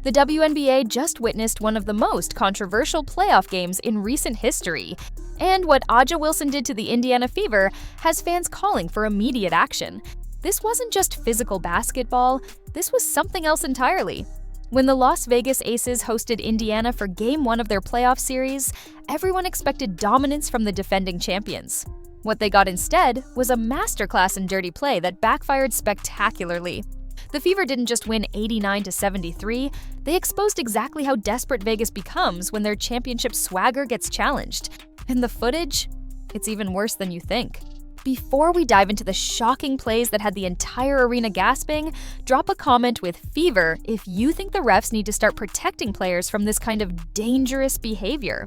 The WNBA just witnessed one of the most controversial playoff games in recent history, and what A'ja Wilson did to the Indiana Fever has fans calling for immediate action. This wasn't just physical basketball, this was something else entirely. When the Las Vegas Aces hosted Indiana for Game 1 of their playoff series, everyone expected dominance from the defending champions. What they got instead was a masterclass in dirty play that backfired spectacularly. The Fever didn't just win 89-73, they exposed exactly how desperate Vegas becomes when their championship swagger gets challenged. And the footage? It's even worse than you think. Before we dive into the shocking plays that had the entire arena gasping, drop a comment with Fever if you think the refs need to start protecting players from this kind of dangerous behavior.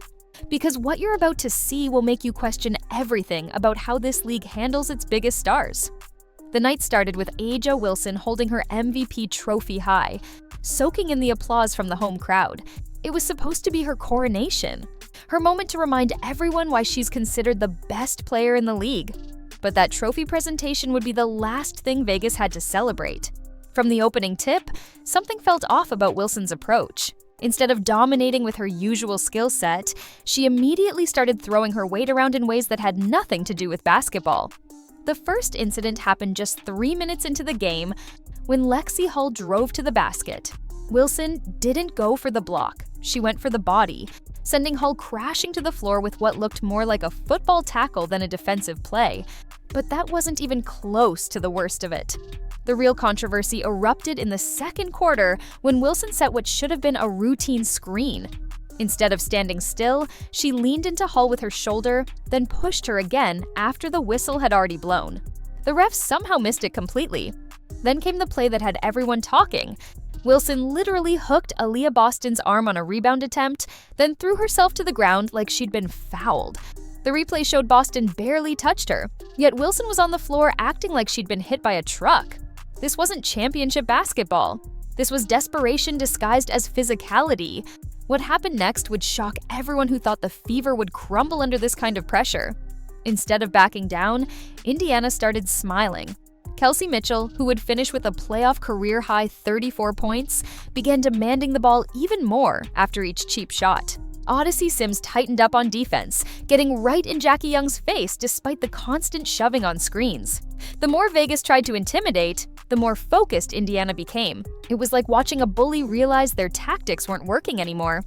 Because what you're about to see will make you question everything about how this league handles its biggest stars. The night started with A'ja Wilson holding her MVP trophy high, soaking in the applause from the home crowd. It was supposed to be her coronation, her moment to remind everyone why she's considered the best player in the league. But that trophy presentation would be the last thing Vegas had to celebrate. From the opening tip, something felt off about Wilson's approach. Instead of dominating with her usual skill set, she immediately started throwing her weight around in ways that had nothing to do with basketball. The first incident happened just 3 minutes into the game when Lexi Hull drove to the basket. Wilson didn't go for the block, she went for the body, sending Hull crashing to the floor with what looked more like a football tackle than a defensive play. But that wasn't even close to the worst of it. The real controversy erupted in the second quarter when Wilson set what should have been a routine screen. Instead of standing still, she leaned into Hull with her shoulder, then pushed her again after the whistle had already blown. The refs somehow missed it completely. Then came the play that had everyone talking. Wilson literally hooked Aaliyah Boston's arm on a rebound attempt, then threw herself to the ground like she'd been fouled. The replay showed Boston barely touched her, yet Wilson was on the floor acting like she'd been hit by a truck. This wasn't championship basketball. This was desperation disguised as physicality. What happened next would shock everyone who thought the Fever would crumble under this kind of pressure. Instead of backing down, Indiana started smiling. Kelsey Mitchell, who would finish with a playoff career-high 34 points, began demanding the ball even more after each cheap shot. Odyssey Sims tightened up on defense, getting right in Jackie Young's face despite the constant shoving on screens. The more Vegas tried to intimidate, the more focused Indiana became. It was like watching a bully realize their tactics weren't working anymore.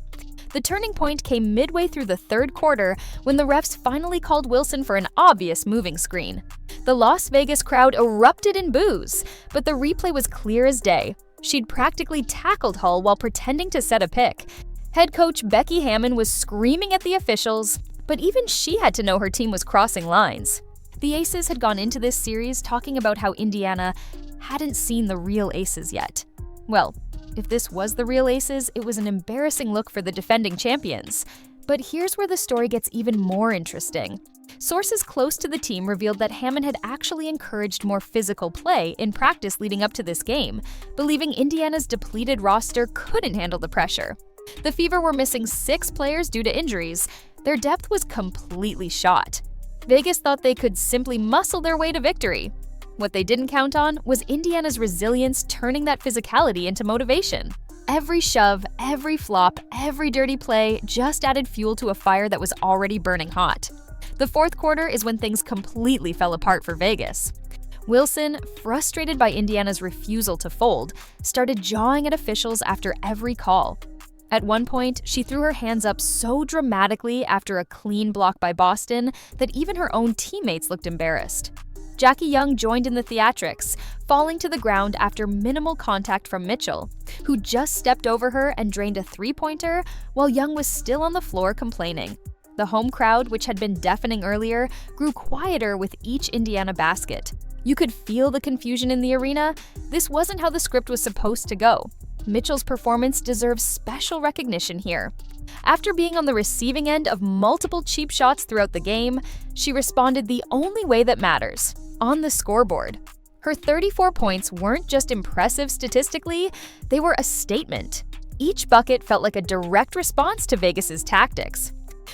The turning point came midway through the third quarter when the refs finally called Wilson for an obvious moving screen. The Las Vegas crowd erupted in boos, but the replay was clear as day. She'd practically tackled Hull while pretending to set a pick. Head coach Becky Hammon was screaming at the officials, but even she had to know her team was crossing lines. The Aces had gone into this series talking about how Indiana hadn't seen the real Aces yet. Well, if this was the real Aces, it was an embarrassing look for the defending champions. But here's where the story gets even more interesting. Sources close to the team revealed that Hammon had actually encouraged more physical play in practice leading up to this game, believing Indiana's depleted roster couldn't handle the pressure. The Fever were missing 6 players due to injuries. Their depth was completely shot. Vegas thought they could simply muscle their way to victory. What they didn't count on was Indiana's resilience turning that physicality into motivation. Every shove, every flop, every dirty play just added fuel to a fire that was already burning hot. The fourth quarter is when things completely fell apart for Vegas. Wilson, frustrated by Indiana's refusal to fold, started jawing at officials after every call. At one point, she threw her hands up so dramatically after a clean block by Boston that even her own teammates looked embarrassed. Jackie Young joined in the theatrics, falling to the ground after minimal contact from Mitchell, who just stepped over her and drained a three-pointer while Young was still on the floor complaining. The home crowd, which had been deafening earlier, grew quieter with each Indiana basket. You could feel the confusion in the arena. This wasn't how the script was supposed to go. Mitchell's performance deserves special recognition here. After being on the receiving end of multiple cheap shots throughout the game, she responded the only way that matters, on the scoreboard. Her 34 points weren't just impressive statistically, they were a statement. Each bucket felt like a direct response to Vegas's tactics.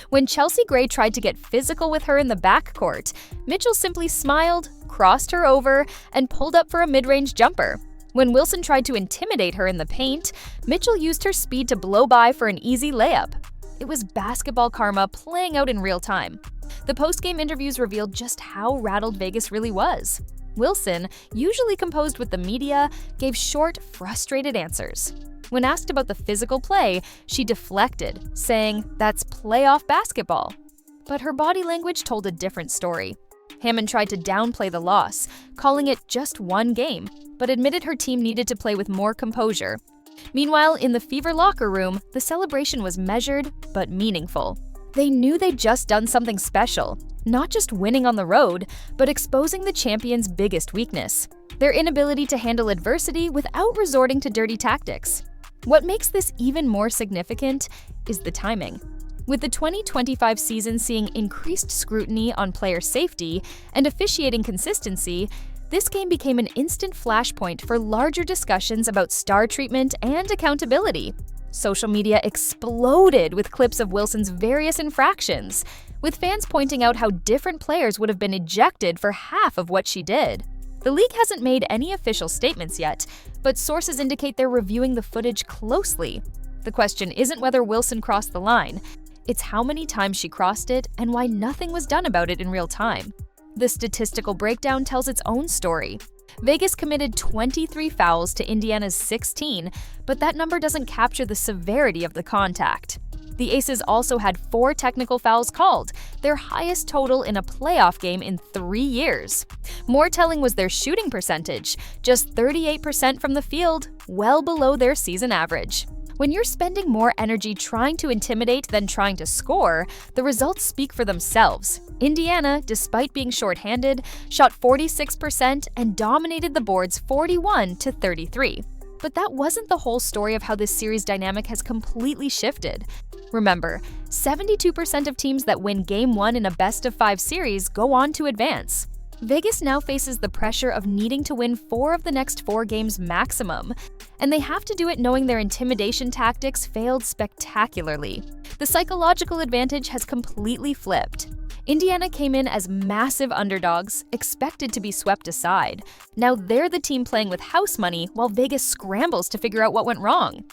When Chelsea Gray tried to get physical with her in the backcourt, Mitchell simply smiled, crossed her over, and pulled up for a mid-range jumper. When Wilson tried to intimidate her in the paint, Mitchell used her speed to blow by for an easy layup. It was basketball karma playing out in real time. The post-game interviews revealed just how rattled Vegas really was. Wilson, usually composed with the media, gave short, frustrated answers. When asked about the physical play, she deflected, saying, "That's playoff basketball." But her body language told a different story. Hammond tried to downplay the loss, calling it just one game, but admitted her team needed to play with more composure. Meanwhile, in the Fever locker room, the celebration was measured but meaningful. They knew they'd just done something special, not just winning on the road, but exposing the champion's biggest weakness, their inability to handle adversity without resorting to dirty tactics. What makes this even more significant is the timing. With the 2025 season seeing increased scrutiny on player safety and officiating consistency, this game became an instant flashpoint for larger discussions about star treatment and accountability. Social media exploded with clips of Wilson's various infractions, with fans pointing out how different players would have been ejected for half of what she did. The league hasn't made any official statements yet, but sources indicate they're reviewing the footage closely. The question isn't whether Wilson crossed the line, it's how many times she crossed it and why nothing was done about it in real time. The statistical breakdown tells its own story. Vegas committed 23 fouls to Indiana's 16, but that number doesn't capture the severity of the contact. The Aces also had 4 technical fouls called, their highest total in a playoff game in 3 years. More telling was their shooting percentage, just 38% from the field, well below their season average. When you're spending more energy trying to intimidate than trying to score, the results speak for themselves. Indiana, despite being shorthanded, shot 46% and dominated the boards 41-33. But that wasn't the whole story of how this series dynamic has completely shifted. Remember, 72% of teams that win Game 1 in a best-of-5 series go on to advance. Vegas now faces the pressure of needing to win 4 of the next 4 games maximum, and they have to do it knowing their intimidation tactics failed spectacularly. The psychological advantage has completely flipped. Indiana came in as massive underdogs, expected to be swept aside. Now they're the team playing with house money while Vegas scrambles to figure out what went wrong.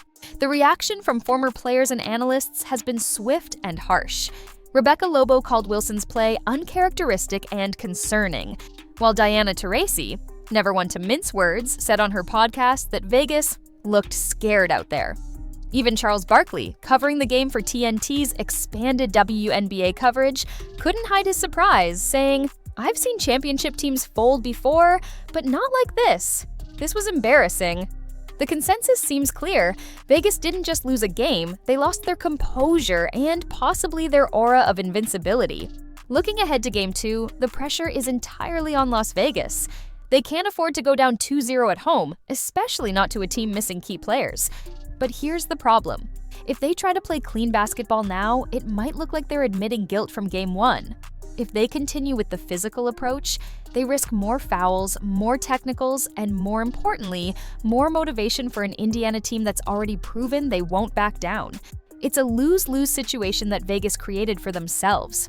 The reaction from former players and analysts has been swift and harsh. Rebecca Lobo called Wilson's play uncharacteristic and concerning, while Diana Taurasi, never one to mince words, said on her podcast that Vegas looked scared out there. Even Charles Barkley, covering the game for TNT's expanded WNBA coverage, couldn't hide his surprise, saying, "I've seen championship teams fold before, but not like this. This was embarrassing." The consensus seems clear. Vegas didn't just lose a game, they lost their composure and possibly their aura of invincibility. Looking ahead to Game 2, the pressure is entirely on Las Vegas. They can't afford to go down 2-0 at home, especially not to a team missing key players. But here's the problem. If they try to play clean basketball now, it might look like they're admitting guilt from Game 1. If they continue with the physical approach, they risk more fouls, more technicals, and more importantly, more motivation for an Indiana team that's already proven they won't back down. It's a lose-lose situation that Vegas created for themselves.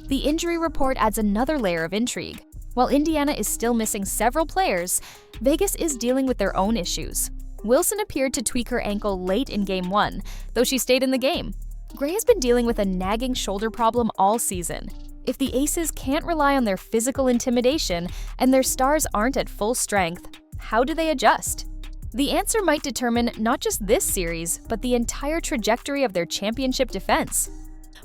The injury report adds another layer of intrigue. While Indiana is still missing several players, Vegas is dealing with their own issues. Wilson appeared to tweak her ankle late in Game 1, though she stayed in the game. Gray has been dealing with a nagging shoulder problem all season. If the Aces can't rely on their physical intimidation and their stars aren't at full strength, how do they adjust? The answer might determine not just this series, but the entire trajectory of their championship defense.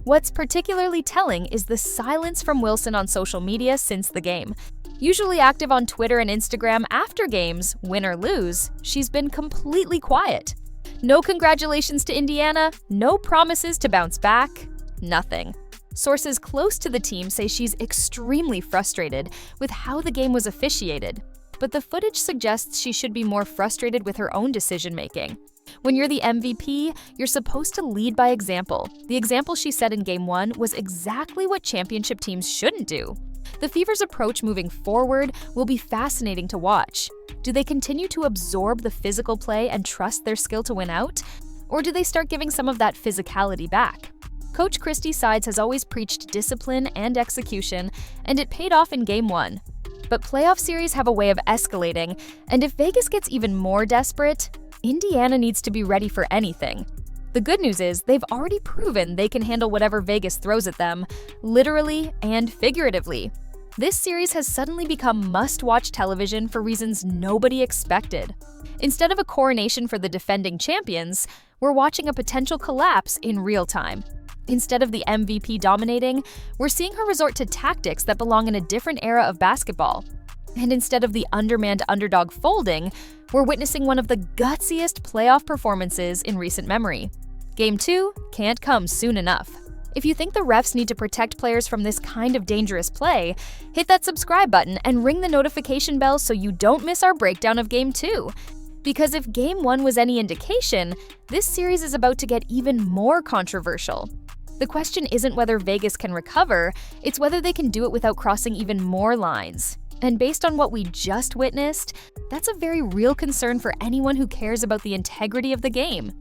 What's particularly telling is the silence from Wilson on social media since the game. Usually active on Twitter and Instagram after games, win or lose, she's been completely quiet. No congratulations to Indiana, no promises to bounce back, nothing. Sources close to the team say she's extremely frustrated with how the game was officiated, but the footage suggests she should be more frustrated with her own decision-making. When you're the MVP, you're supposed to lead by example. The example she set in Game 1 was exactly what championship teams shouldn't do. The Fever's approach moving forward will be fascinating to watch. Do they continue to absorb the physical play and trust their skill to win out? Or do they start giving some of that physicality back? Coach Christie Sides has always preached discipline and execution, and it paid off in Game 1. but playoff series have a way of escalating, and if Vegas gets even more desperate, Indiana needs to be ready for anything. The good news is they've already proven they can handle whatever Vegas throws at them, literally and figuratively. This series has suddenly become must-watch television for reasons nobody expected. Instead of a coronation for the defending champions, we're watching a potential collapse in real time. Instead of the MVP dominating, we're seeing her resort to tactics that belong in a different era of basketball. And instead of the undermanned underdog folding, we're witnessing one of the gutsiest playoff performances in recent memory. Game 2 can't come soon enough. If you think the refs need to protect players from this kind of dangerous play, hit that subscribe button and ring the notification bell so you don't miss our breakdown of Game 2. Because if Game 1 was any indication, this series is about to get even more controversial. The question isn't whether Vegas can recover, it's whether they can do it without crossing even more lines. And based on what we just witnessed, that's a very real concern for anyone who cares about the integrity of the game.